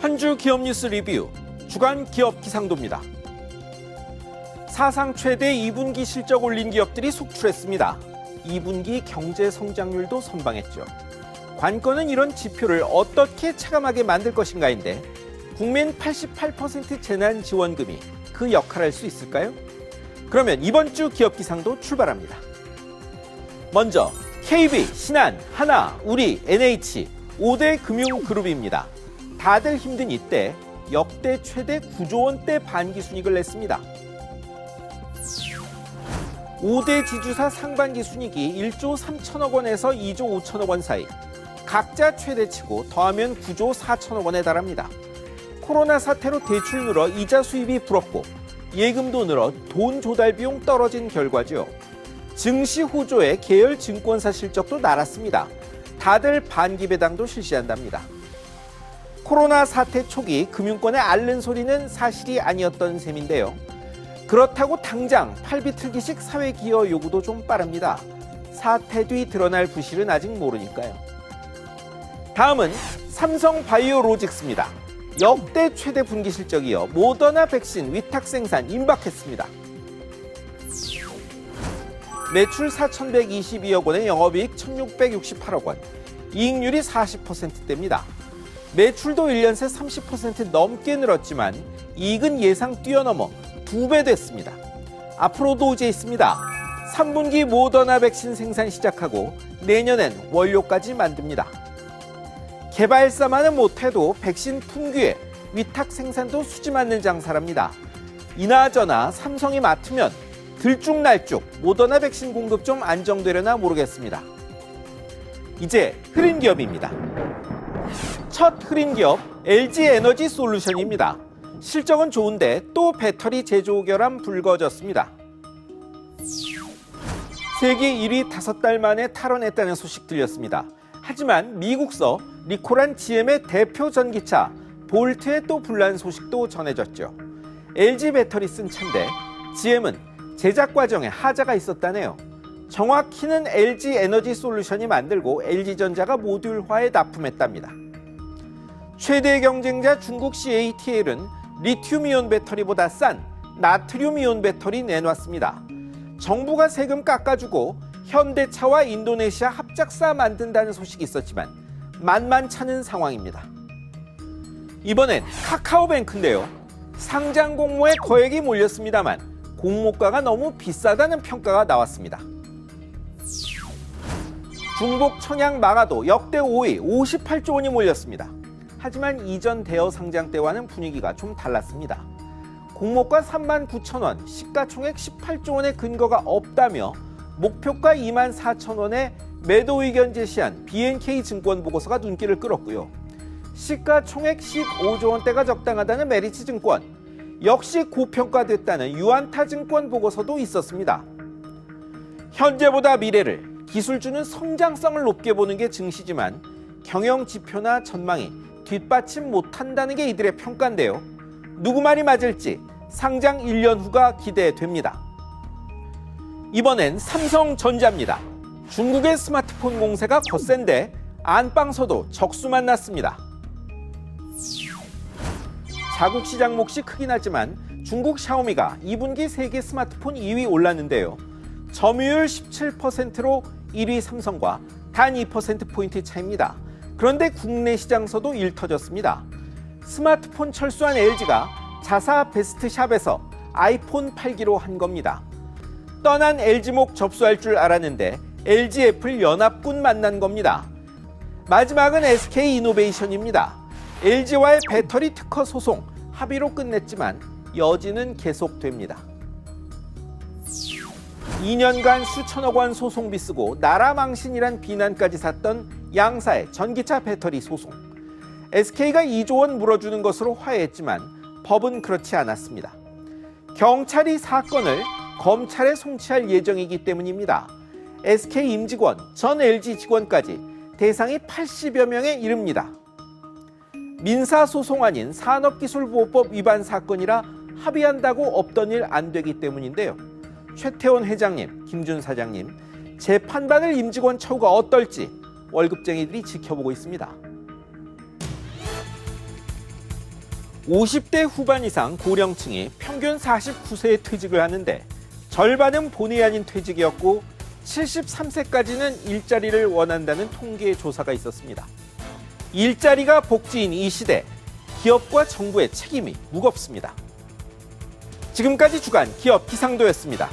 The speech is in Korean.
한 주 기업 뉴스 리뷰 주간 기업 기상도입니다. 사상 최대 2분기 실적 올린 기업들이 속출했습니다. 2분기 경제 성장률도 선방했죠. 관건은 이런 지표를 어떻게 체감하게 만들 것인가인데 국민 88% 재난 지원금이 그 역할을 할 수 있을까요? 그러면 이번 주 기업 기상도 출발합니다. 먼저 KB, 신한, 하나, 우리, NH 5대 금융그룹입니다. 다들 힘든 이때 역대 최대 9조 원대 반기순이익을 냈습니다. 5대 지주사 상반기 순이익이 1조 3천억 원에서 2조 5천억 원 사이, 각자 최대치고 더하면 9조 4천억 원에 달합니다. 코로나 사태로 대출 늘어 이자 수입이 불었고 예금도 늘어 돈 조달 비용 떨어진 결과죠. 증시 호조의 계열 증권사 실적도 날았습니다. 다들 반기 배당도 실시한답니다. 코로나 사태 초기 금융권에 앓는 소리는 사실이 아니었던 셈인데요. 그렇다고 당장 팔비틀기식 사회기여 요구도 좀 빠릅니다. 사태 뒤 드러날 부실은 아직 모르니까요. 다음은 삼성바이오로직스입니다. 역대 최대 분기 실적이어 모더나 백신 위탁 생산 임박했습니다. 매출 4,122억 원에 영업이익 1,668억 원, 이익률이 40%대입니다. 매출도 1년 새 30% 넘게 늘었지만 이익은 예상 뛰어넘어 2배 됐습니다. 앞으로도 오제 있습니다. 3분기 모더나 백신 생산 시작하고 내년엔 원료까지 만듭니다. 개발사만은 못해도 백신 품귀에 위탁 생산도 수지맞는 장사랍니다. 이나저나 삼성이 맡으면 들쭉날쭉 모더나 백신 공급 좀 안정되려나 모르겠습니다. 이제 흐린 기업입니다. 첫 흐린 기업 LG에너지솔루션입니다. 실적은 좋은데 또 배터리 제조 결함 불거졌습니다. 세계 1위 5달 만에 탈원했다는 소식 들렸습니다. 하지만 미국서 리콜한 GM의 대표 전기차 볼트의 또 불난 소식도 전해졌죠. LG 배터리 쓴 차인데 GM은 제작 과정에 하자가 있었다네요. 정확히는 LG에너지솔루션이 만들고 LG전자가 모듈화에 납품했답니다. 최대 경쟁자 중국 CATL은 리튬이온 배터리보다 싼 나트륨이온 배터리 내놨습니다. 정부가 세금 깎아주고 현대차와 인도네시아 합작사 만든다는 소식이 있었지만 만만찮은 상황입니다. 이번엔 카카오뱅크인데요. 상장 공모에 거액이 몰렸습니다만 공모가가 너무 비싸다는 평가가 나왔습니다. 중복 청약 마가도 역대 5위 58조 원이 몰렸습니다. 하지만 이전 대여 상장 때와는 분위기가 좀 달랐습니다. 공모가 39,000원, 시가총액 18조 원의 근거가 없다며 목표가 24,000원에 매도 의견 제시한 BNK 증권 보고서가 눈길을 끌었고요. 시가총액 15조 원대가 적당하다는 메리츠 증권, 역시 고평가됐다는 유안타 증권 보고서도 있었습니다. 현재보다 미래를, 기술주는 성장성을 높게 보는 게 증시지만 경영 지표나 전망이 뒷받침 못한다는 게 이들의 평가인데요. 누구 말이 맞을지 상장 1년 후가 기대됩니다. 이번엔 삼성전자입니다. 중국의 스마트폰 공세가 거센데 안방서도 적수만 났습니다. 자국 시장 몫이 크긴 하지만 중국 샤오미가 2분기 세계 스마트폰 2위 올랐는데요. 점유율 17%로 1위 삼성과 단 2%포인트 차이입니다. 그런데 국내 시장서도 일 터졌습니다. 스마트폰 철수한 LG가 자사 베스트샵에서 아이폰 팔기로 한 겁니다. 떠난 LG목 접수할 줄 알았는데 LG 애플 연합군 만난 겁니다. 마지막은 SK이노베이션입니다. LG와의 배터리 특허 소송 합의로 끝냈지만 여지는 계속됩니다. 2년간 수천억 원 소송비 쓰고 나라 망신이란 비난까지 샀던 양사의 전기차 배터리 소송. SK가 2조 원 물어주는 것으로 화해했지만 법은 그렇지 않았습니다. 경찰이 사건을 검찰에 송치할 예정이기 때문입니다. SK 임직원, 전 LG 직원까지 대상이 80여 명에 이릅니다. 민사소송 아닌 산업기술보호법 위반 사건이라 합의한다고 없던 일 안 되기 때문인데요. 최태원 회장님, 김준 사장님, 재판받을 임직원 처우가 어떨지 월급쟁이들이 지켜보고 있습니다. 50대 후반 이상 고령층이 평균 49세에 퇴직을 하는데 절반은 본의 아닌 퇴직이었고 73세까지는 일자리를 원한다는 통계 조사가 있었습니다. 일자리가 복지인 이 시대, 기업과 정부의 책임이 무겁습니다. 지금까지 주간 기업 기상도였습니다.